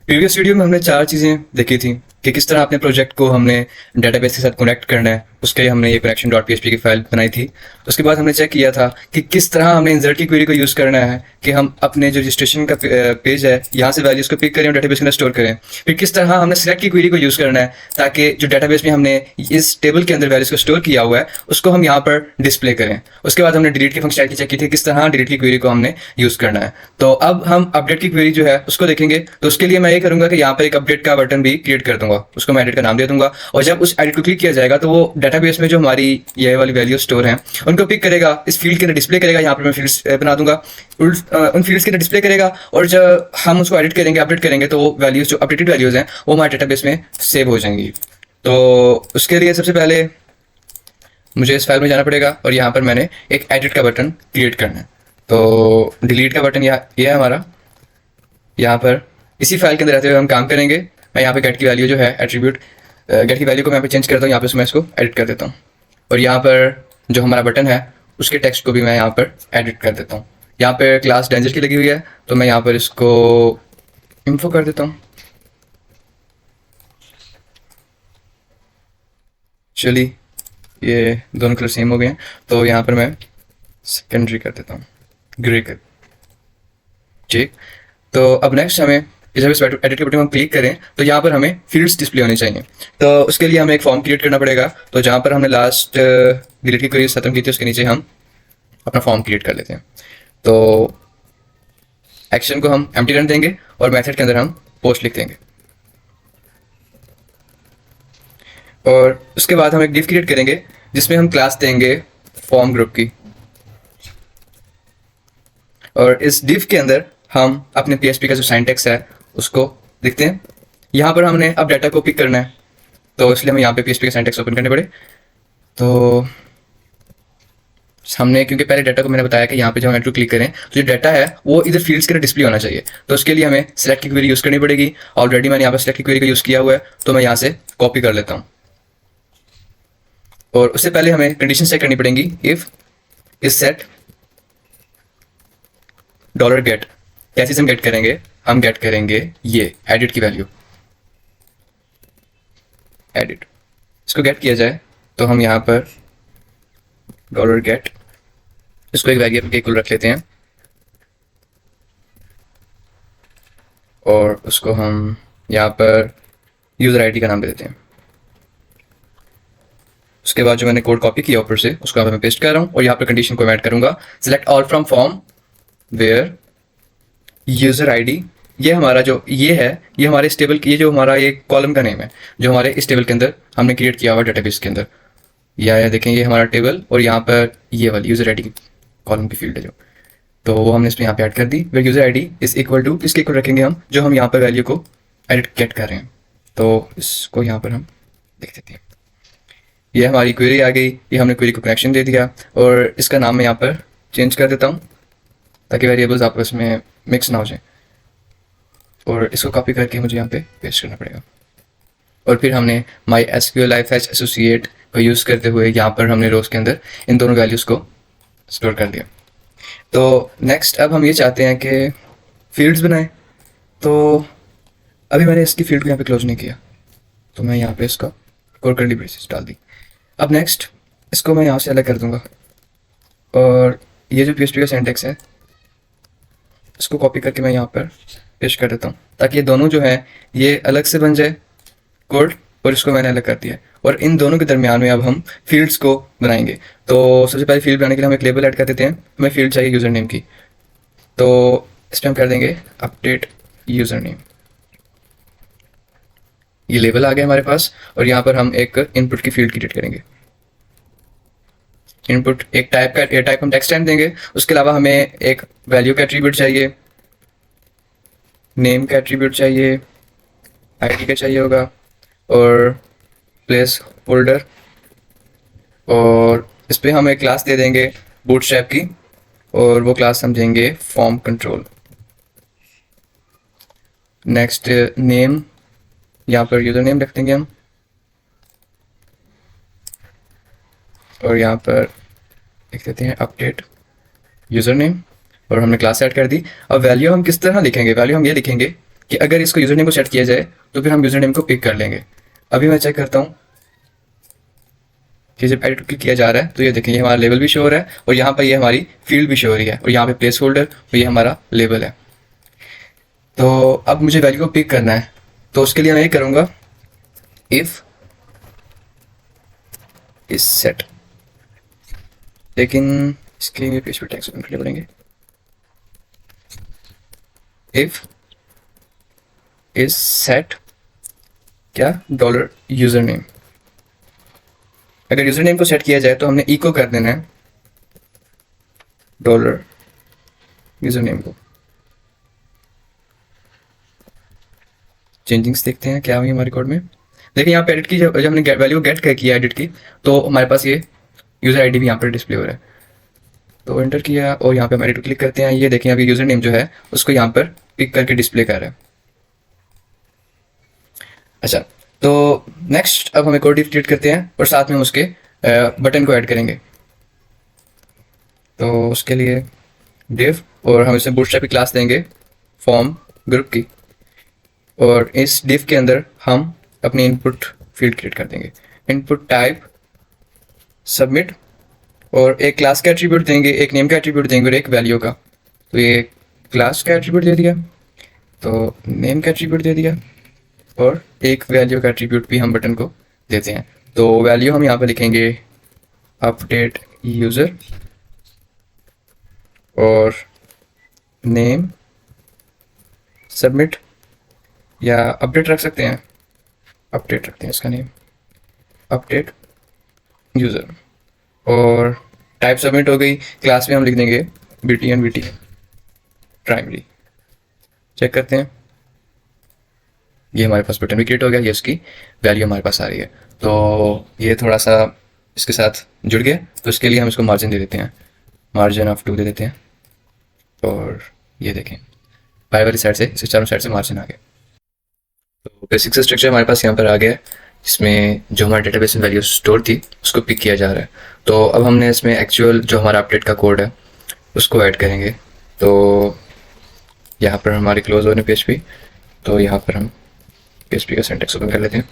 Previous video में हमने चार चीज़ें देखी थी कि किस तरह अपने प्रोजेक्ट को हमने डेटाबेस के साथ कनेक्ट करना है। उसके लिए हमने ये कनेक्शन डॉट पीएचपी की फाइल बनाई थी। उसके बाद हमने चेक किया था कि किस तरह हमने इंसर्ट की क्वेरी को यूज़ करना है कि हम अपने जो रजिस्ट्रेशन का पेज है यहाँ से वैल्यूज़ को पिक करें और डेटाबेस के अंदर स्टोर करें। फिर किस तरह हमने सिलेक्ट की क्वेरी को यूज़ करना है ताकि जो डेटाबेस में हमने इस टेबल के अंदर वैल्यूज़ को स्टोर किया हुआ है उसको हम यहाँ पर डिस्प्ले करें। उसके बाद हमने डिलीट की फंक्शनैलिटी चेक की थी, किस तरह डिलीट की क्वेरी को हमने यूज़ करना है। तो अब हम अपडेट की क्वेरी जो है उसको देखेंगे। तो उसके लिए मैं ये करूँगा कि यहाँ पर एक अपडेट का बटन भी क्रिएट कर दूंगा, उसको मैं एडिट का नाम दे दूंगा। और जब उस एडिट को क्लिक किया जाएगा तो वो डेटाबेस में जो हमारी ये वाली वैल्यू स्टोर हैं उनको पिक करेगा, इस फील्ड के अंदर डिस्प्ले करेगा। यहाँ पर मैं फील्ड्स बना दूंगा, उन फील्ड्स के अंदर डिस्प्ले करेगा। और जब हम उसको एडिट करेंगे, अपडेट करेंगे तो वो वैल्यूज जो अपडेटेड वैल्यूज हैं वो हमारे डेटाबेस में सेव हो जाएंगी। तो उसके लिए सबसे पहले मुझे इस फाइल में जाना पड़ेगा और यहाँ पर मैंने एक एडिट का बटन क्रिएट करना है। तो डिलीट का बटन ये है हमारा। यहाँ पर इसी फाइल के अंदर रहते हुए हम काम करेंगे। मैं यहाँ पे गेट की वैल्यू जो है एट्रीब्यूट गेट की वैल्यू को मैं यहाँ पे चेंज करता हूँ। यहाँ पे मैं इसको एडिट कर देता हूँ और यहाँ पर जो हमारा बटन है उसके टेक्स्ट को भी मैं यहाँ पर एडिट कर देता हूँ। यहाँ पे क्लास डेंजर की लगी हुई है तो मैं यहाँ पर इसको इन्फो कर देता हूँ। चलिए ये दोनों कलर सेम हो गए हैं तो यहाँ पर मैं सेकेंडरी कर देता हूँ, ग्रे कर। ठीक, तो अब नेक्स्ट हमें जब इस एडिट के बटन हम क्लिक करें तो यहाँ पर हमें फील्ड्स डिस्प्ले होनी चाहिए। तो उसके लिए हमें एक फॉर्म क्रिएट करना पड़ेगा। तो जहाँ पर हमने लास्ट डिलीट की क्वेरी खत्म की थी उसके नीचे हम अपना फॉर्म क्रिएट कर लेते हैं। तो एक्शन को हम एम्प्टी रन देंगे और मेथड के अंदर हम पोस्ट लिख देंगे। और उसके बाद हम एक डिव क्रिएट करेंगे जिसमें हम क्लास देंगे फॉर्म ग्रुप की। और इस डिव के अंदर हम अपने पीएचपी का जो सिंटैक्स है उसको लिखते हैं। यहाँ पर हमने अब डाटा को पिक करना है तो इसलिए हमें यहाँ पे पीएचपी का सिंटैक्स ओपन करने पड़े। तो हमने क्योंकि पहले डाटा को मैंने बताया कि यहाँ पे जब हम एंटर क्लिक करें तो जो डाटा है वो इधर फील्ड्स के अंदर डिस्प्ले होना चाहिए। तो उसके लिए हमें सेलेक्ट की क्वेरी यूज़ करनी पड़ेगी। ऑलरेडी मैंने यहाँ पर सेलेक्ट की क्वेरी का यूज़ किया हुआ है तो मैं यहाँ से कॉपी कर लेता हूँ। और उससे पहले हमें कंडीशन सेट करनी पड़ेंगी। If is set dollar get, कैसे हम गेट करेंगे, हम गेट करेंगे ये एडिट की वैल्यू। एडिट इसको गेट किया जाए तो हम यहाँ पर डॉलर गेट इसको एक वेरिएबल के इक्वल रख लेते हैं और उसको हम यहाँ पर यूज़र आईडी का नाम दे देते हैं। उसके बाद जो मैंने कोड कॉपी किया ऊपर से उसको यहाँ पर मैं पेस्ट कर रहा हूँ और यहाँ पर कंडीशन को मैं ऐड करूँगा। Select all from form where user ID, ये हमारा जो ये है ये हमारे इस टेबल की, ये जो हमारा ये कॉलम का नेम है जो हमारे इस टेबल के अंदर हमने क्रिएट किया हुआ डेटाबेस के अंदर। या देखें ये हमारा टेबल और यहाँ पर ये वाली यूज़र आईडी कॉलम की फील्ड है जो, तो वो हमने इसमें यहाँ पे ऐड कर दी। Where user ID is equal to, इसके इक्वल रखेंगे हम जो हम यहाँ पर वैल्यू को एडिट गेट कर रहे हैं। तो इसको यहाँ पर हम देख देते हैं। ये हमारी क्वेरी आ गई, ये हमने क्वेरी को कनेक्शन दे दिया और इसका नाम मैं यहाँ पर चेंज कर देता हूँ ताकि वेरिएबल्स आपस में मिक्स ना हो जाए। और इसको कॉपी करके मुझे यहाँ पे पेस्ट करना पड़ेगा। और फिर हमने माई एसक्यूएल लाइफएच एसोसिएट को यूज़ करते हुए यहाँ पर हमने रोज के अंदर इन दोनों वैल्यूज़ को स्टोर कर दिया। तो नेक्स्ट अब हम ये चाहते हैं कि फील्ड्स बनाएं। तो अभी मैंने इसकी फील्ड को यहाँ पे क्लोज नहीं किया तो मैं यहाँ पे इसका और करली ब्रेसेस डाल दी। अब नेक्स्ट इसको मैं यहाँ से अलग कर दूंगा और ये जो पीएचपी का सिंटैक्स है इसको कॉपी करके मैं यहाँ पर पेस्ट कर देता हूँ ताकि ये दोनों जो है ये अलग से बन जाए कोड। और इसको मैंने अलग कर दिया और इन दोनों के दरमियान में अब हम फील्ड्स को बनाएंगे। तो सबसे पहले फील्ड बनाने के लिए हम एक लेबल ऐड कर देते हैं। हमें फील्ड चाहिए यूज़र नेम की, तो इस पर हम कर देंगे अपडेट यूज़र नेम। ये लेबल आ गया हमारे पास और यहाँ पर हम एक इनपुट की फील्ड क्रिएट करेंगे। इनपुट एक टाइप का टाइप हम टेक्स्ट टाइम देंगे। उसके अलावा हमें एक वैल्यू का एट्रीब्यूट चाहिए, नेम का एट्रीब्यूट चाहिए, आईडी का चाहिए होगा और प्लेस होल्डर। और इस पर हम एक क्लास दे देंगे बूटस्ट्रैप की और वो क्लास हम देंगे फॉर्म कंट्रोल। नेक्स्ट नेम, यहाँ पर यूज़र नेम रख देंगे हम और यहाँ पर लिख देते हैं अपडेट यूज़र नेम और हमने क्लास ऐड कर दी। अब वैल्यू हम किस तरह लिखेंगे, वैल्यू हम ये लिखेंगे कि अगर इसको यूज़र नेम को सेट किया जाए तो फिर हम यूज़र नेम को पिक कर लेंगे। अभी मैं चेक करता हूँ कि जब एडिट क्लिक किया जा रहा है तो ये देखें, ये हमारा लेबल भी शो हो रहा है और यहाँ पर ये हमारी फील्ड भी शो हो रही है और यहाँ पे प्लेस होल्डर और ये हमारा लेबल है। तो अब मुझे वैल्यू को पिक करना है, तो उसके लिए मैं ये करूँगा, इफ़ इज सेट, लेकिन इसके लिए पेज पे टैग्स ओपन करने पड़ेंगे। इफ इज सेट क्या, डॉलर यूजर नेम। अगर यूजर नेम को सेट किया जाए तो हमने इको कर देना है डॉलर यूजर नेम को। चेंजिंग्स देखते हैं क्या हुई हमारे कोड में। देखिए यहाँ पे एडिट की, जब हमने वैल्यू गेट किया एडिट की, तो हमारे पास ये यूजर आईडी भी यहाँ पर डिस्प्ले हो रहा है। तो एंटर किया और यहाँ पे हम एडिट क्लिक करते हैं, ये देखें अभी यूजर नेम जो है उसको यहाँ पर पिक करके डिस्प्ले कर रहा है। अच्छा, तो नेक्स्ट अब हमें कोड क्रिएट करते हैं और साथ में हम उसके बटन को ऐड करेंगे। तो उसके लिए डिव, और हम इसे बूटस्ट्रैप की क्लास देंगे फॉर्म ग्रुप की, और इस डिव के अंदर हम अपनी इनपुट फील्ड क्रिएट कर देंगे, इनपुट टाइप सबमिट, और एक क्लास का एट्रीब्यूट देंगे, एक नेम का एट्रीब्यूट देंगे और एक वैल्यू का। तो ये क्लास का एट्रीब्यूट दे दिया, तो नेम का एट्रीब्यूट दे दिया, और एक वैल्यू का एट्रीब्यूट भी हम बटन को देते हैं। तो वैल्यू हम यहाँ पर लिखेंगे अपडेट यूज़र, और नेम सबमिट, या अपडेट रख सकते हैं, अपडेट रखते हैं इसका नेम, अपडेट यूज़र, और टाइप सबमिट हो गई। क्लास में हम लिख देंगे BT and BT primary. Check करते हैं, ये हमारे पास बटन भी क्रिएट हो गया, ये इसकी वैल्यू हमारे पास आ रही है। तो ये थोड़ा सा इसके साथ जुड़ गया, तो इसके लिए हम इसको मार्जिन दे देते हैं, मार्जिन ऑफ 2 दे देते हैं, और ये देखें बाई वाली साइड से, इससे चारों साइड से मार्जिन आ गया। तो बेसिक से स्ट्रक्चर हमारे पास यहाँ पर आ गया है, इसमें जो हमारे डेटाबेस में वैल्यू स्टोर थी उसको पिक किया जा रहा है। तो अब हमने इसमें एक्चुअल जो हमारा अपडेट का कोड है उसको ऐड करेंगे। तो यहाँ पर हमारी क्लोज होने PHP, तो यहाँ पर हम PHP का सिंटैक्स ओपन कर लेते हैं।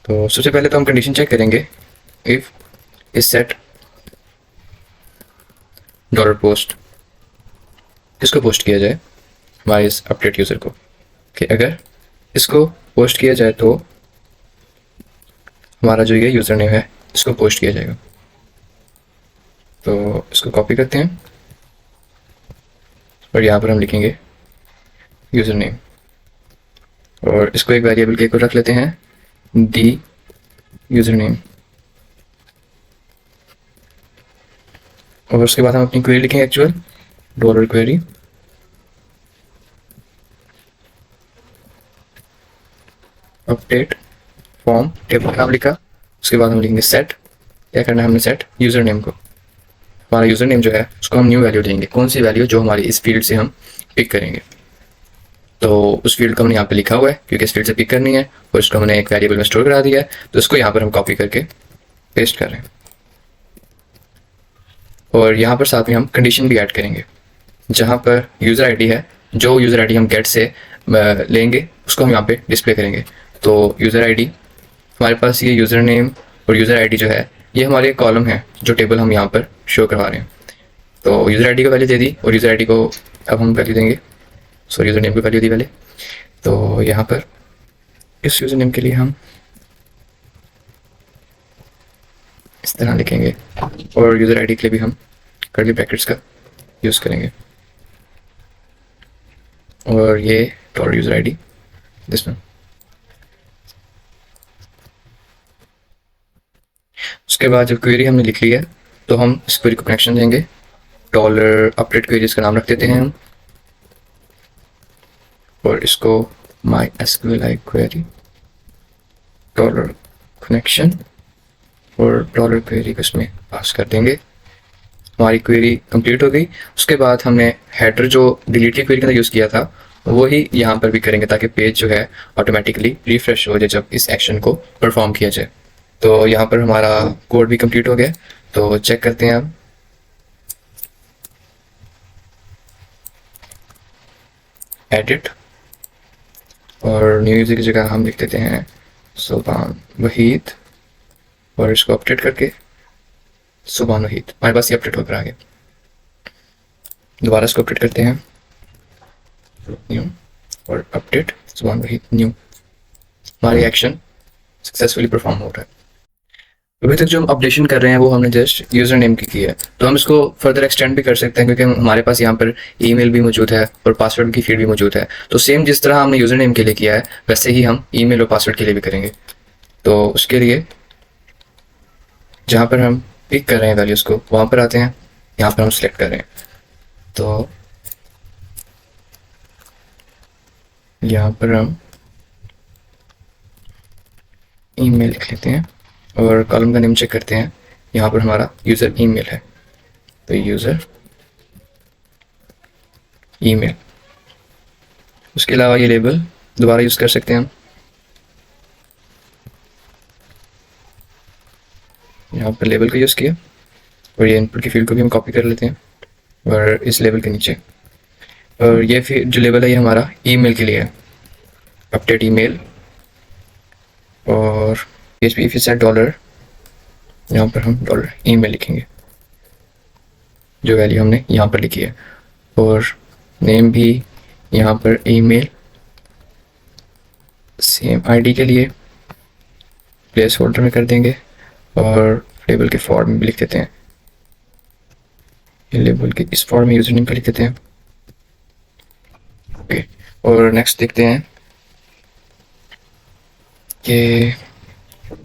तो सबसे पहले तो हम कंडीशन चेक करेंगे, if is set dollar post, किसको पोस्ट किया जाए, हमारे इस अपडेट यूज़र को, कि अगर इसको पोस्ट किया जाए तो हमारा जो ये यूज़र नेम है इसको पोस्ट किया जाएगा। तो इसको कॉपी करते हैं और यहाँ पर हम लिखेंगे यूज़र नेम, और इसको एक वेरिएबल के को रख लेते हैं डी यूज़र नेम, और उसके बाद हम अपनी क्वेरी लिखेंगे actual dollar query, update form table का नाम लिखा। उसके बाद हम लिखेंगे सेट, क्या करना है हमने सेट यूज़र नेम को, हमारा यूज़र नेम जो है उसको हम न्यू वैल्यू देंगे, कौन सी वैल्यू, जो हमारी इस फील्ड से हम पिक करेंगे। तो उस फील्ड को हमने यहाँ पे लिखा हुआ है क्योंकि इस फील्ड से पिक करनी है, और इसको हमने एक वेरिएबल में स्टोर करा दिया है, तो इसको यहाँ पर हम कॉपी करके पेस्ट कर रहे हैं। और यहाँ पर साथ में हम कंडीशन भी ऐड करेंगे, जहाँ पर यूज़र आईडी है, जो यूज़र आईडी हम गेट से लेंगे उसको हम यहाँ पे डिस्प्ले करेंगे। तो यूज़र आईडी हमारे पास, ये यूज़र नेम और यूज़र आईडी जो है ये हमारे कॉलम है जो टेबल हम यहाँ पर शो करवा रहे हैं। तो यूज़र आईडी को वैल्यू दे दी, और यूज़र आईडी को अब हम वैल्यू देंगे, सॉरी यूज़र नेम को वैल्यू दी पहले। तो यहाँ पर इस यूज़र नेम के लिए हम इस तरह लिखेंगे, और यूज़र आईडी के लिए भी हम कर्ली ब्रैकेट्स का यूज़ करेंगे, और ये dollar user ID this one. उसके बाद जब क्वेरी हमने लिख ली है तो हम इस क्वेरी को कनेक्शन देंगे, डॉलर अपडेट क्वेरी इसका नाम रख देते हैं हम, और इसको माई SQLi क्वेरी डॉलर कनेक्शन, और डॉलर क्वेरी को इसमें पास कर देंगे। हमारी क्वेरी कंप्लीट हो गई। उसके बाद हमने हेडर जो डिलीट की क्वेरी के अंदर यूज़ किया था वही यहाँ पर भी करेंगे, ताकि पेज जो है ऑटोमेटिकली रिफ्रेश हो जाए जब इस एक्शन को परफॉर्म किया जाए। तो यहाँ पर हमारा कोड भी कंप्लीट हो गया, तो चेक करते हैं अब। एडिट, और न्यू यूज़र की जगह हम लिख देते हैं सुभान वहीद, और इसको अपडेट करके सुभान वहीद, हमारे पास ये अपडेट होकर आ गया। दोबारा इसको अपडेट करते हैं न्यू, और अपडेट सुभान वहीद न्यू, हमारी एक्शन सक्सेसफुली परफॉर्म हो रहा है। अभी तक जो हम अपडेशन कर रहे हैं वो हमने जस्ट यूज़र नेम की है, तो हम इसको फर्दर एक्सटेंड भी कर सकते हैं, क्योंकि हमारे पास यहाँ पर ईमेल भी मौजूद है और पासवर्ड की फील्ड भी मौजूद है। तो सेम जिस तरह हमने यूज़र नेम के लिए किया है वैसे ही हम ईमेल और पासवर्ड के लिए भी करेंगे। तो उसके लिए जहाँ पर हम पिक कर रहे हैं वैल्यूज़ को वहाँ पर आते हैं, यहाँ पर हम सिलेक्ट कर रहे हैं, तो यहाँ पर हम ईमेल लिख लेते हैं और कॉलम का नेम चेक करते हैं। यहाँ पर हमारा यूज़र ईमेल है, तो यूज़र ईमेल। उसके अलावा ये लेबल दोबारा यूज़ कर सकते हैं हम, यहाँ पर लेबल का यूज़ किया, और ये इनपुट की फील्ड को भी हम कॉपी कर लेते हैं और इस लेबल के नीचे, और ये फिर जो लेबल है ये हमारा ईमेल के लिए है, अपडेट ईमेल, और PHP इफ सेट डॉलर, यहाँ पर हम डॉलर ईमेल लिखेंगे जो वैल्यू हमने यहाँ पर लिखी है, और नेम भी यहाँ पर ईमेल, सेम आईडी के लिए प्लेस होल्डर में कर देंगे, और लेबल के फॉर्म में भी लिख देते हैं, ये लेबल के इस फॉर्म में यूजर नेम का लिख देते हैं। ओके, और नेक्स्ट देखते हैं कि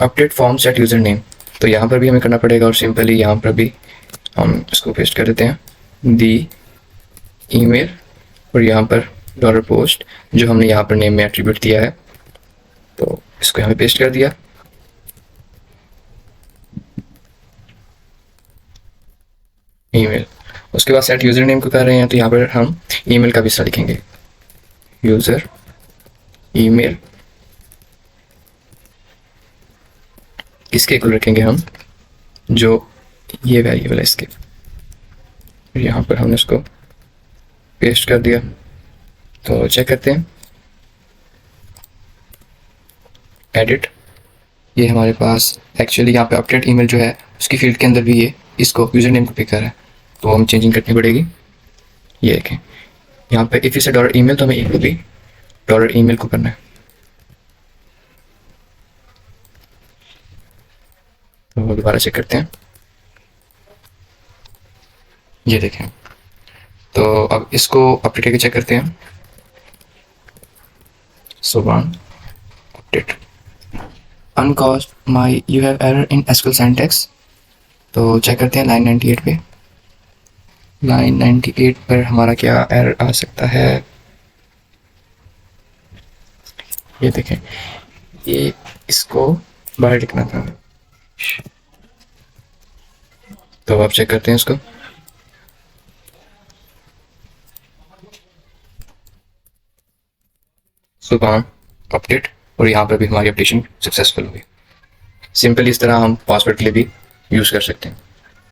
update form set user name, तो यहाँ पर भी हमें करना पड़ेगा, और सिंपली यहाँ पर भी हम इसको पेस्ट कर देते हैं दी ईमेल, और यहाँ पर डॉलर पोस्ट जो हमने यहाँ पर नेम में एट्रीब्यूट दिया है, तो इसको यहाँ पे पेस्ट कर दिया। ईमेल, उसके बाद सेट यूज़र नेम को कर रहे हैं, तो यहाँ पर हम ईमेल का भी हिस्सा लिखेंगे, यूज़र ईमेल, इसके इक्वल रखेंगे हम जो ये वेरिएबल है इसके, यहाँ पर हमने इसको पेस्ट कर दिया। तो चेक करते हैं, एडिट, ये हमारे पास एक्चुअली यहाँ पे अपडेट ईमेल जो है उसकी फील्ड के अंदर भी ये इसको यूज़र नेम को पिक कर रहा है, तो हम चेंजिंग करनी पड़ेगी। ये देखें यहाँ पे इफ इसे डॉलर ईमेल, तो हमें इक्वल भी डॉलर ईमेल को करना है। तो दोबारा चेक करते हैं, ये देखें, तो अब इसको अपडेट करके चेक करते हैं, सुभान अपडेट अनकॉस्ट my you have error in SQL syntax. तो चेक करते हैं लाइन 98 पे, लाइन 98 पर हमारा क्या एरर आ सकता है, ये देखें, ये इसको बाहर लिखना था, तो अब चेक करते हैं इसको, सुभान अपडेट, और यहाँ पर भी हमारी अपडेशन सक्सेसफुल हुई। सिंपली इस तरह हम पासवर्ड के लिए भी यूज़ कर सकते हैं।